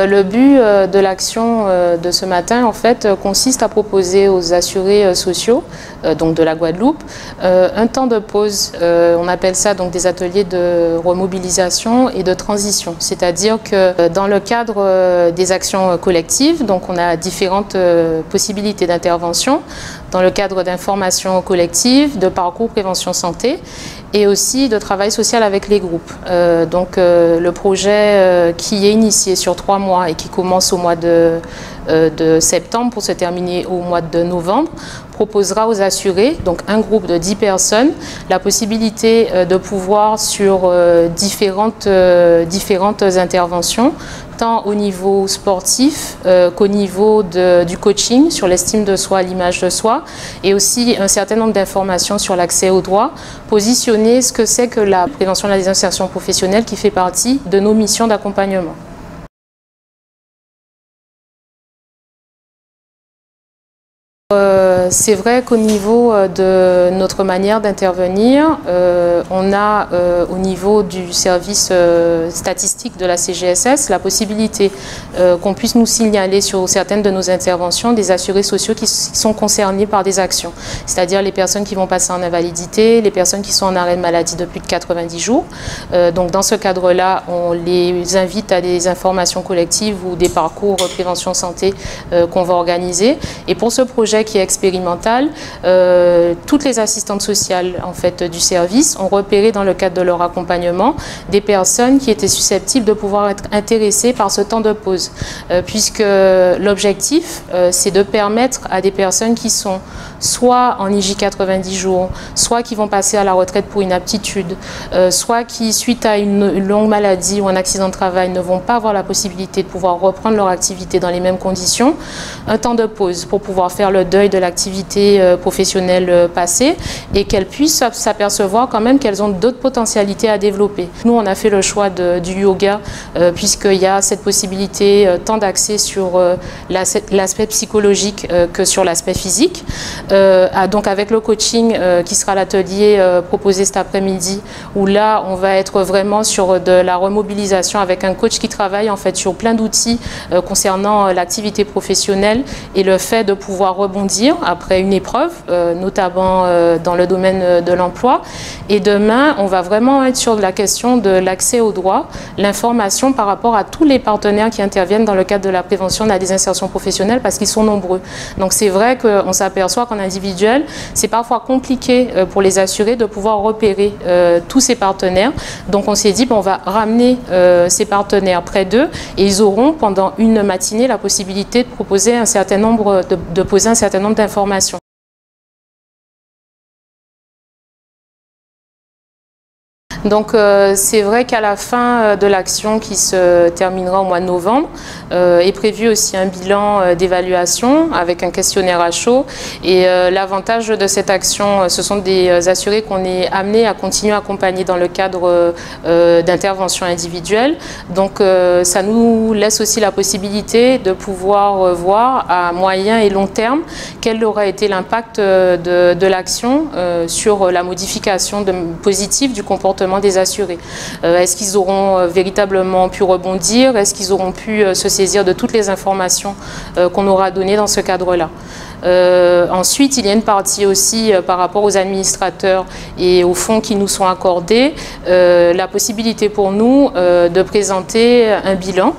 Le but de l'action de ce matin, en fait, consiste à proposer aux assurés sociaux, donc de la Guadeloupe, un temps de pause. On appelle ça donc des ateliers de remobilisation et de transition. C'est-à-dire que dans le cadre des actions collectives, donc on a différentes possibilités d'intervention, dans le cadre d'information collective, de parcours prévention santé et aussi de travail social avec les groupes. Le projet qui est initié sur 3 mois et qui commence au mois de septembre pour se terminer au mois de novembre, proposera aux assurés, donc un groupe de 10 personnes, la possibilité de pouvoir sur différentes interventions, tant au niveau sportif qu'au niveau du coaching sur l'estime de soi, l'image de soi, et aussi un certain nombre d'informations sur l'accès aux droits, positionner ce que c'est que la prévention de la désinsertion professionnelle qui fait partie de nos missions d'accompagnement. C'est vrai qu'au niveau de notre manière d'intervenir, on a au niveau du service statistique de la CGSS la possibilité qu'on puisse nous signaler sur certaines de nos interventions des assurés sociaux qui sont concernés par des actions. C'est-à-dire les personnes qui vont passer en invalidité, les personnes qui sont en arrêt de maladie de plus de 90 jours. Donc dans ce cadre-là, on les invite à des informations collectives ou des parcours prévention santé qu'on va organiser. Et pour ce projet qui est expérimental, toutes les assistantes sociales en fait, du service ont repéré dans le cadre de leur accompagnement des personnes qui étaient susceptibles de pouvoir être intéressées par ce temps de pause, puisque l'objectif c'est de permettre à des personnes qui sont soit en IJ 90 jours, soit qui vont passer à la retraite pour inaptitude, soit qui suite à une longue maladie ou un accident de travail ne vont pas avoir la possibilité de pouvoir reprendre leur activité dans les mêmes conditions, un temps de pause pour pouvoir faire le deuil de l'activité professionnelle passée et qu'elles puissent s'apercevoir quand même qu'elles ont d'autres potentialités à développer. Nous, on a fait le choix du yoga puisqu'il y a cette possibilité tant d'accès sur l'aspect psychologique que sur l'aspect physique. Donc avec le coaching qui sera l'atelier proposé cet après-midi où là, on va être vraiment sur de la remobilisation avec un coach qui travaille en fait sur plein d'outils concernant l'activité professionnelle et le fait de pouvoir rebondir après une épreuve, notamment dans le domaine de l'emploi. Et demain, on va vraiment être sur la question de l'accès aux droits, l'information par rapport à tous les partenaires qui interviennent dans le cadre de la prévention de la désinsertion professionnelle parce qu'ils sont nombreux. Donc c'est vrai qu'on s'aperçoit qu'en individuel, c'est parfois compliqué pour les assurés de pouvoir repérer tous ces partenaires. Donc on s'est dit, on va ramener ces partenaires près d'eux et ils auront pendant une matinée la possibilité de proposer un certain nombre, de poser un certain nombre d'informations. Donc c'est vrai qu'à la fin de l'action qui se terminera au mois de novembre, est prévu aussi un bilan d'évaluation avec un questionnaire à chaud. Et l'avantage de cette action, ce sont des assurés qu'on est amenés à continuer à accompagner dans le cadre d'intervention individuelle. Donc ça nous laisse aussi la possibilité de pouvoir voir à moyen et long terme quel aura été l'impact de l'action sur la modification positive du comportement des assurés. Est-ce qu'ils auront véritablement pu rebondir? Est-ce qu'ils auront pu se saisir de toutes les informations qu'on aura données dans ce cadre-là? Ensuite, il y a une partie aussi par rapport aux administrateurs et aux fonds qui nous sont accordés, la possibilité pour nous de présenter un bilan,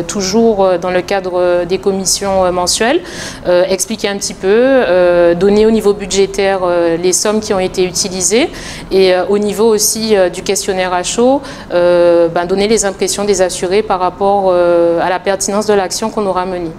toujours dans le cadre des commissions mensuelles, expliquer un petit peu, donner au niveau budgétaire les sommes qui ont été utilisées et au niveau aussi du questionnaire à chaud, donner les impressions des assurés par rapport à la pertinence de l'action qu'on aura menée.